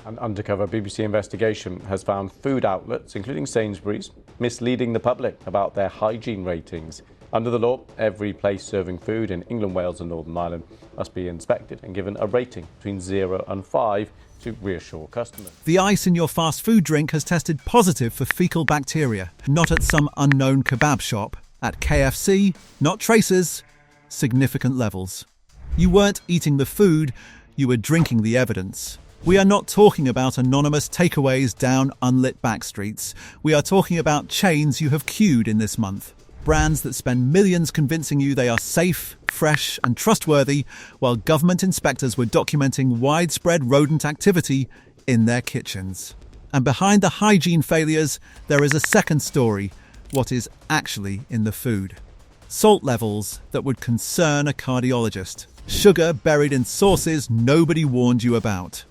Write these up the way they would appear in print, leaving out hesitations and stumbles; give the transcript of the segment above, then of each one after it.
An undercover BBC investigation has found food outlets, including Sainsbury's, misleading the public about their hygiene ratings. Under the law, every place serving food in England, Wales and Northern Ireland must be inspected and given a rating between 0 and 5 to reassure customers. The ice in your fast food drink has tested positive for fecal bacteria, not at some unknown kebab shop. At KFC, not traces, significant levels. You weren't eating the food, you were drinking the evidence. We are not talking about anonymous takeaways down unlit back streets. We are talking about chains you have queued in this month. Brands that spend millions convincing you they are safe, fresh and trustworthy, while government inspectors were documenting widespread rodent activity in their kitchens. And behind the hygiene failures, there is a second story, what is actually in the food. Salt levels that would concern a cardiologist. Sugar buried in sauces nobody warned you about.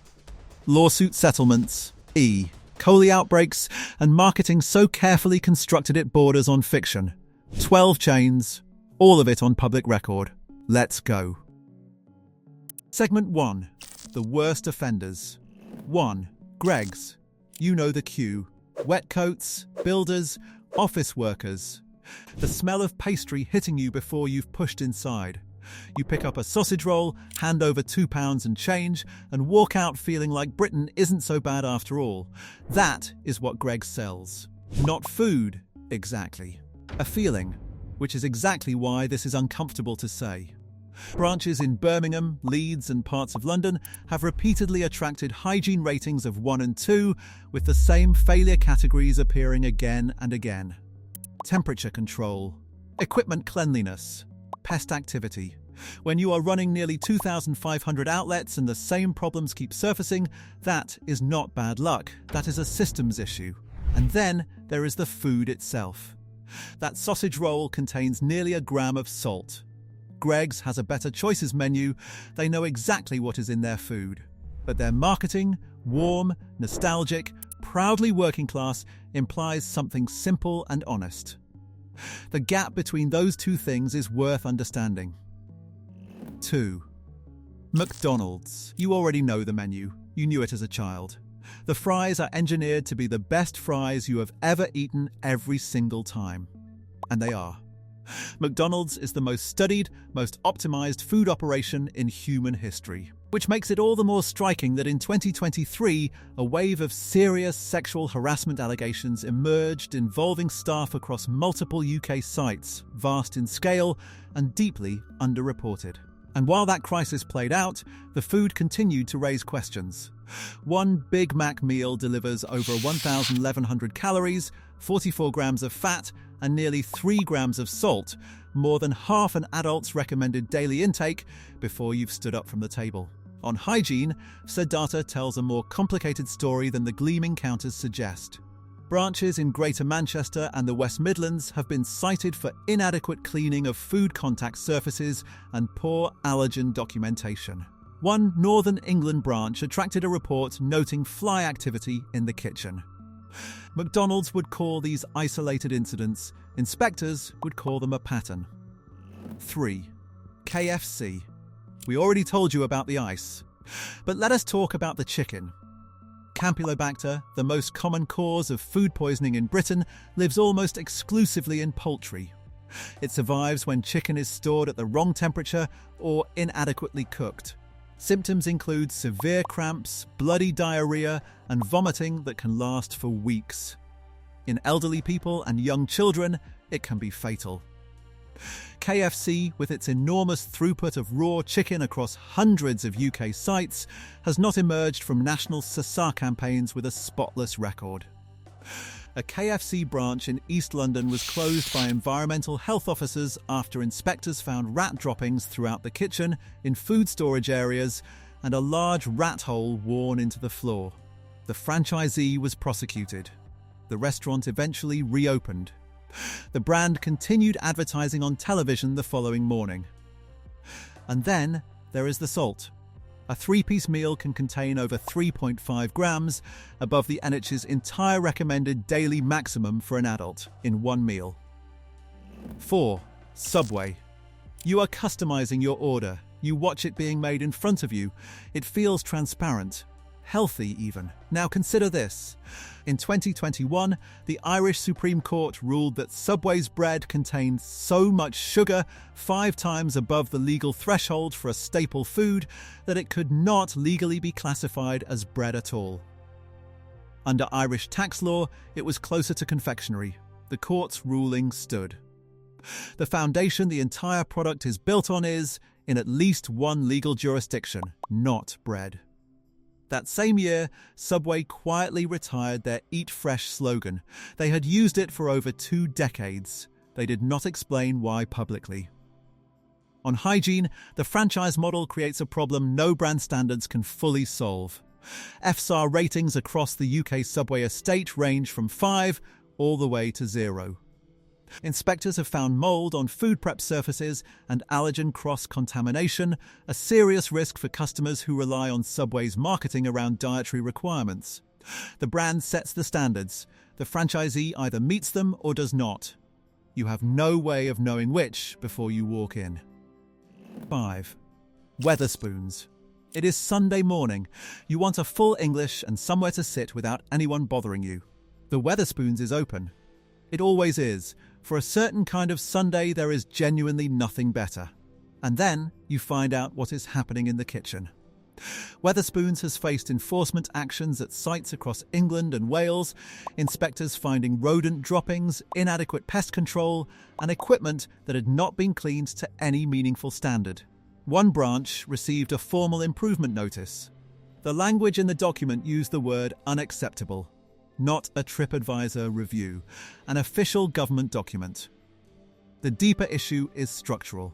Lawsuit settlements, E. coli outbreaks, and marketing so carefully constructed it borders on fiction. 12 chains, all of it on public record. Let's go. Segment 1. The worst offenders. 1. Greggs. You know the cue. Wet coats, builders, office workers. The smell of pastry hitting you before you've pushed inside. You pick up a sausage roll, hand over £2 and change, and walk out feeling like Britain isn't so bad after all. That is what Greggs sells. Not food, exactly. A feeling, which is exactly why this is uncomfortable to say. Branches in Birmingham, Leeds and parts of London have repeatedly attracted hygiene ratings of 1 and 2, with the same failure categories appearing again and again. Temperature control, equipment cleanliness, pest activity. When you are running nearly 2,500 outlets and the same problems keep surfacing, that is not bad luck, that is a systems issue. And then there is the food itself. That sausage roll contains nearly a gram of salt. Greggs has a better choices menu, they know exactly what is in their food. But their marketing, warm, nostalgic, proudly working class, implies something simple and honest. The gap between those two things is worth understanding. 2. McDonald's. You already know the menu. You knew it as a child. The fries are engineered to be the best fries you have ever eaten every single time. And they are. McDonald's is the most studied, most optimized food operation in human history. Which makes it all the more striking that in 2023, a wave of serious sexual harassment allegations emerged involving staff across multiple UK sites, vast in scale and deeply underreported. And while that crisis played out, the food continued to raise questions. One Big Mac meal delivers over 1,100 calories, 44 grams of fat, and nearly 3 grams of salt, more than half an adult's recommended daily intake before you've stood up from the table. On hygiene, said data tells a more complicated story than the gleaming counters suggest. Branches in Greater Manchester and the West Midlands have been cited for inadequate cleaning of food contact surfaces and poor allergen documentation. One Northern England branch attracted a report noting fly activity in the kitchen. McDonald's would call these isolated incidents, inspectors would call them a pattern. 3. KFC. We already told you about the ice. But let us talk about the chicken. Campylobacter, the most common cause of food poisoning in Britain, lives almost exclusively in poultry. It survives when chicken is stored at the wrong temperature or inadequately cooked. Symptoms include severe cramps, bloody diarrhea, and vomiting that can last for weeks. In elderly people and young children, it can be fatal. KFC, with its enormous throughput of raw chicken across hundreds of UK sites, has not emerged from national SSA campaigns with a spotless record. A KFC branch in East London was closed by environmental health officers after inspectors found rat droppings throughout the kitchen, in food storage areas, and a large rat hole worn into the floor. The franchisee was prosecuted. The restaurant eventually reopened. The brand continued advertising on television the following morning. And then there is the salt. A 3-piece meal can contain over 3.5 grams, above the NHS's entire recommended daily maximum for an adult in one meal. 4. Subway. You are customizing your order. You watch it being made in front of you. It feels transparent. healthy even. Now consider this. In 2021, the Irish Supreme Court ruled that Subway's bread contained so much sugar, 5 times above the legal threshold for a staple food, that it could not legally be classified as bread at all. Under Irish tax law, it was closer to confectionery. The court's ruling stood. The foundation the entire product is built on is, in at least one legal jurisdiction, not bread. That same year, Subway quietly retired their Eat Fresh slogan. They had used it for over 2 decades. They did not explain why publicly. On hygiene, the franchise model creates a problem no brand standards can fully solve. FSAR ratings across the UK Subway estate range from 5 all the way to 0. Inspectors have found mould on food prep surfaces and allergen cross-contamination, a serious risk for customers who rely on Subway's marketing around dietary requirements. The brand sets the standards. The franchisee either meets them or does not. You have no way of knowing which before you walk in. 5. Wetherspoons. It is Sunday morning. You want a full English and somewhere to sit without anyone bothering you. The Wetherspoons is open. It always is. For a certain kind of Sunday, there is genuinely nothing better. And then you find out what is happening in the kitchen. Wetherspoons has faced enforcement actions at sites across England and Wales, inspectors finding rodent droppings, inadequate pest control, and equipment that had not been cleaned to any meaningful standard. One branch received a formal improvement notice. The language in the document used the word unacceptable. Not a TripAdvisor review, an official government document. The deeper issue is structural.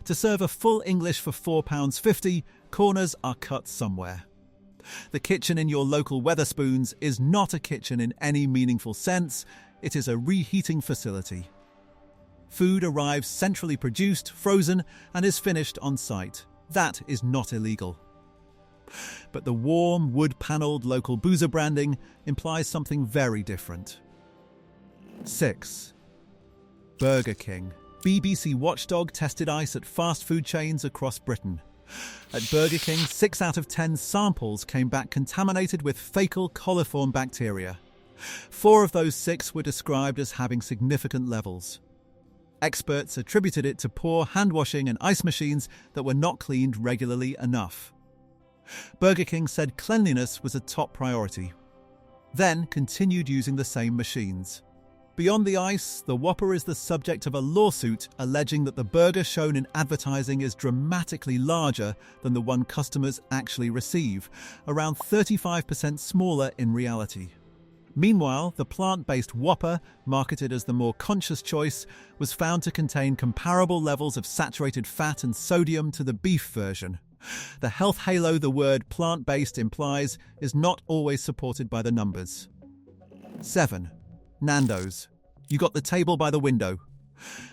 To serve a full English for £4.50, corners are cut somewhere. The kitchen in your local Wetherspoons is not a kitchen in any meaningful sense, it is a reheating facility. Food arrives centrally produced, frozen, and is finished on site. That is not illegal. But the warm, wood-panelled local boozer branding implies something very different. 6. Burger King. BBC Watchdog tested ice at fast food chains across Britain. At Burger King, 6 out of 10 samples came back contaminated with faecal coliform bacteria. 4 of those 6 were described as having significant levels. Experts attributed it to poor hand washing and ice machines that were not cleaned regularly enough. Burger King said cleanliness was a top priority, then continued using the same machines. Beyond the ice, the Whopper is the subject of a lawsuit alleging that the burger shown in advertising is dramatically larger than the one customers actually receive, around 35% smaller in reality. Meanwhile, the plant-based Whopper, marketed as the more conscious choice, was found to contain comparable levels of saturated fat and sodium to the beef version. The health halo the word plant-based implies is not always supported by the numbers. 7. Nando's. You got the table by the window.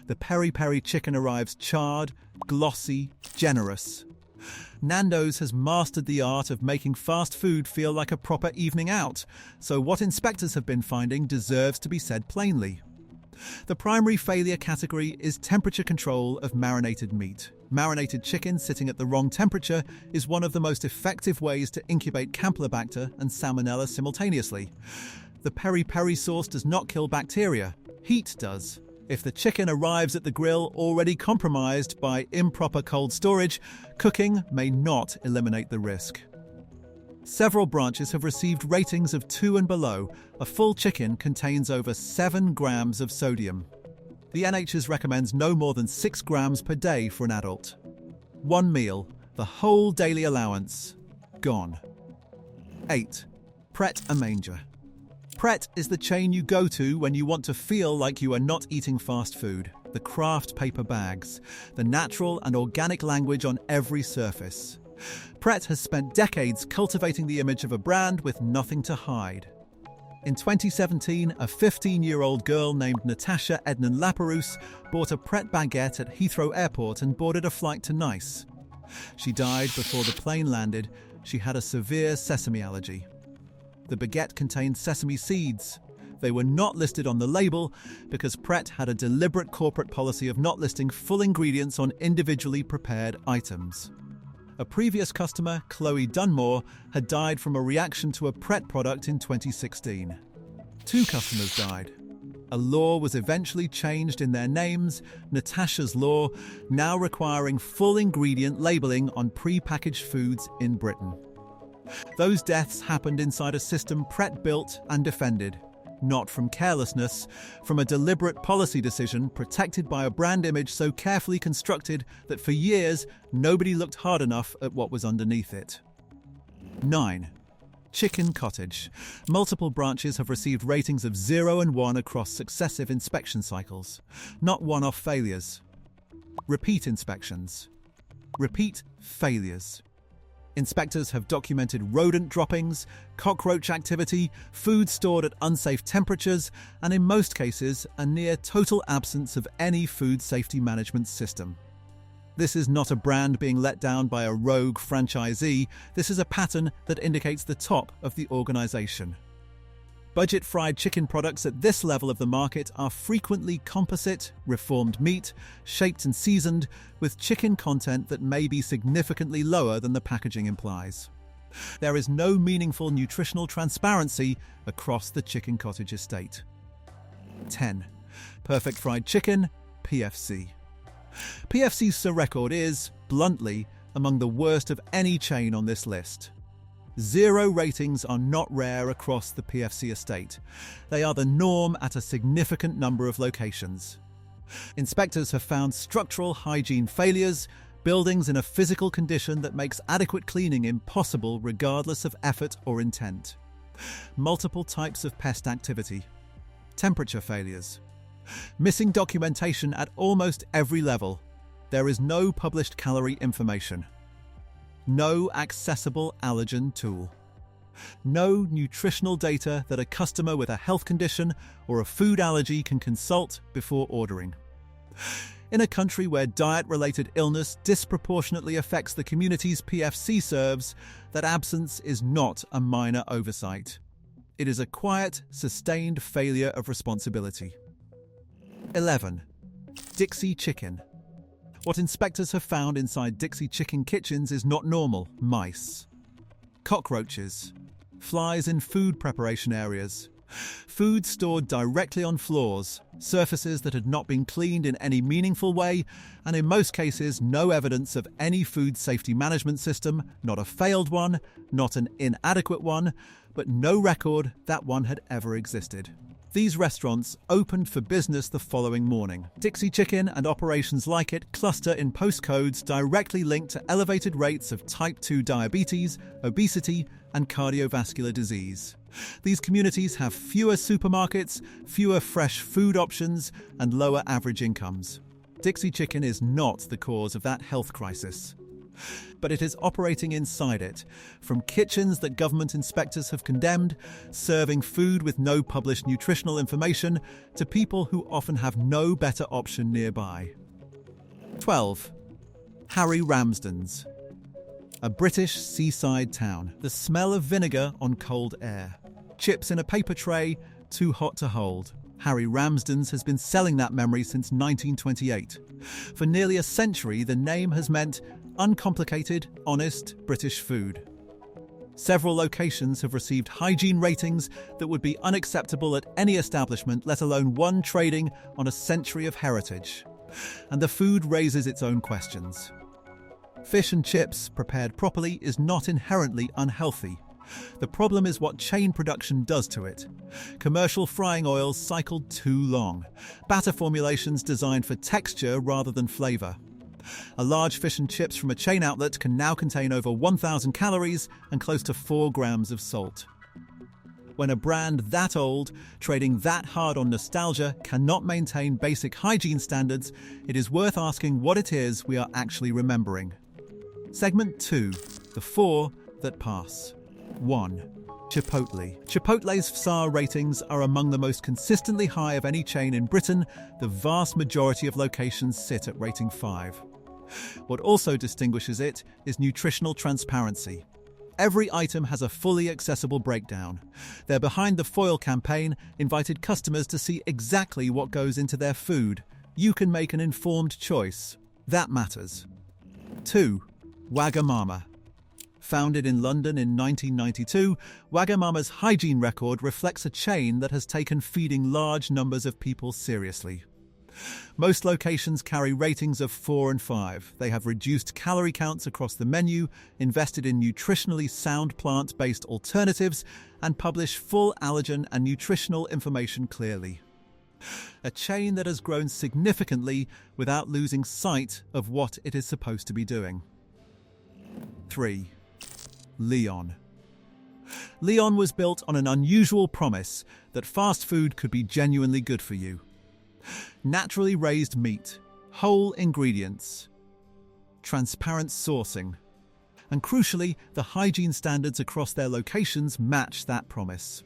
The peri-peri chicken arrives charred, glossy, generous. Nando's has mastered the art of making fast food feel like a proper evening out, so what inspectors have been finding deserves to be said plainly. The primary failure category is temperature control of marinated meat. Marinated chicken sitting at the wrong temperature is one of the most effective ways to incubate Campylobacter and Salmonella simultaneously. The peri-peri sauce does not kill bacteria, heat does. If the chicken arrives at the grill already compromised by improper cold storage, cooking may not eliminate the risk. Several branches have received ratings of 2 and below. A full chicken contains over 7 grams of sodium. The NHS recommends no more than 6 grams per day for an adult. One meal, the whole daily allowance, gone. 8. Pret A Manger. Pret is the chain you go to when you want to feel like you are not eating fast food. The craft paper bags, the natural and organic language on every surface. Pret has spent decades cultivating the image of a brand with nothing to hide. In 2017, a 15-year-old girl named Natasha Ednan Laperouse bought a Pret baguette at Heathrow Airport and boarded a flight to Nice. She died before the plane landed. She had a severe sesame allergy. The baguette contained sesame seeds. They were not listed on the label because Pret had a deliberate corporate policy of not listing full ingredients on individually prepared items. A previous customer, Chloe Dunmore, had died from a reaction to a Pret product in 2016. 2 customers died. A law was eventually changed in their names, Natasha's Law, now requiring full ingredient labelling on pre-packaged foods in Britain. Those deaths happened inside a system Pret built and defended, not from carelessness, from a deliberate policy decision protected by a brand image so carefully constructed that for years nobody looked hard enough at what was underneath it. 9. Chicken Cottage. Multiple branches have received ratings of 0 and 1 across successive inspection cycles, not one-off failures. Repeat inspections. Repeat failures. Inspectors have documented rodent droppings, cockroach activity, food stored at unsafe temperatures, and in most cases, a near total absence of any food safety management system. This is not a brand being let down by a rogue franchisee. This is a pattern that indicates the top of the organisation. Budget fried chicken products at this level of the market are frequently composite, reformed meat, shaped and seasoned, with chicken content that may be significantly lower than the packaging implies. There is no meaningful nutritional transparency across the Chicken Cottage estate. 10. Perfect Fried Chicken, PFC. PFC's record is, bluntly, among the worst of any chain on this list. 0 ratings are not rare across the PFC estate. They are the norm at a significant number of locations. Inspectors have found structural hygiene failures, buildings in a physical condition that makes adequate cleaning impossible regardless of effort or intent. Multiple types of pest activity. Temperature failures. Missing documentation at almost every level. There is no published calorie information. No accessible allergen tool. No nutritional data that a customer with a health condition or a food allergy can consult before ordering. In a country where diet-related illness disproportionately affects the communities PFC serves, that absence is not a minor oversight. It is a quiet, sustained failure of responsibility. 11. Dixy Chicken. What inspectors have found inside Dixy Chicken kitchens is not normal. Mice. Cockroaches. Flies in food preparation areas. Food stored directly on floors, surfaces that had not been cleaned in any meaningful way, and in most cases no evidence of any food safety management system, not a failed one, not an inadequate one, but no record that one had ever existed. These restaurants opened for business the following morning. Dixy Chicken and operations like it cluster in postcodes directly linked to elevated rates of type 2 diabetes, obesity, and cardiovascular disease. These communities have fewer supermarkets, fewer fresh food options, and lower average incomes. Dixy Chicken is not the cause of that health crisis. But it is operating inside it, from kitchens that government inspectors have condemned, serving food with no published nutritional information, to people who often have no better option nearby. 12. Harry Ramsden's. A British seaside town. The smell of vinegar on cold air. Chips in a paper tray, too hot to hold. Harry Ramsden's has been selling that memory since 1928. For nearly a century, the name has meant uncomplicated, honest British food. Several locations have received hygiene ratings that would be unacceptable at any establishment, let alone one trading on a century of heritage. And the food raises its own questions. Fish and chips, prepared properly, is not inherently unhealthy. The problem is what chain production does to it. Commercial frying oils cycled too long. Batter formulations designed for texture rather than flavour. A large fish and chips from a chain outlet can now contain over 1,000 calories and close to 4 grams of salt. When a brand that old, trading that hard on nostalgia, cannot maintain basic hygiene standards, it is worth asking what it is we are actually remembering. Segment 2. The 4 that pass. 1. Chipotle. Chipotle's SAR ratings are among the most consistently high of any chain in Britain. The vast majority of locations sit at rating 5. What also distinguishes it is nutritional transparency. Every item has a fully accessible breakdown. Their Behind the Foil campaign invited customers to see exactly what goes into their food. You can make an informed choice. That matters. 2. Wagamama. Founded in London in 1992, Wagamama's hygiene record reflects a chain that has taken feeding large numbers of people seriously. Most locations carry ratings of 4 and 5. They have reduced calorie counts across the menu, invested in nutritionally sound plant-based alternatives, and publish full allergen and nutritional information clearly. A chain that has grown significantly without losing sight of what it is supposed to be doing. 3. Leon. Leon was built on an unusual promise that fast food could be genuinely good for you. Naturally raised meat, whole ingredients, transparent sourcing, and crucially, the hygiene standards across their locations match that promise.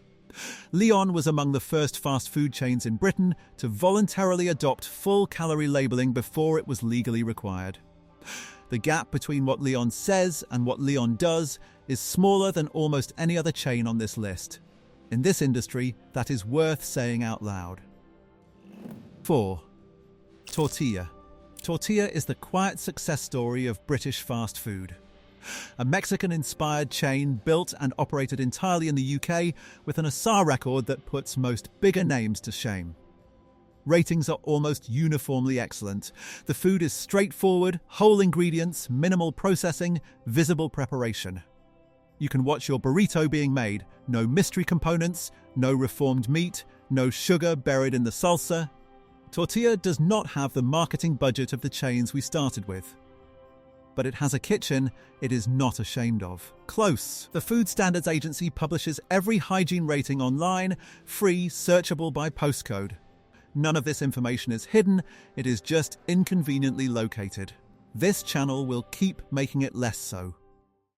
Leon was among the first fast food chains in Britain to voluntarily adopt full calorie labelling before it was legally required. The gap between what Leon says and what Leon does is smaller than almost any other chain on this list. In this industry, that is worth saying out loud. 4. Tortilla. Tortilla is the quiet success story of British fast food. A Mexican-inspired chain built and operated entirely in the UK with an ASAR record that puts most bigger names to shame. Ratings are almost uniformly excellent. The food is straightforward, whole ingredients, minimal processing, visible preparation. You can watch your burrito being made. No mystery components, no reformed meat, no sugar buried in the salsa. Tortilla does not have the marketing budget of the chains we started with. But it has a kitchen it is not ashamed of. Close. The Food Standards Agency publishes every hygiene rating online, free, searchable by postcode. None of this information is hidden, it is just inconveniently located. This channel will keep making it less so.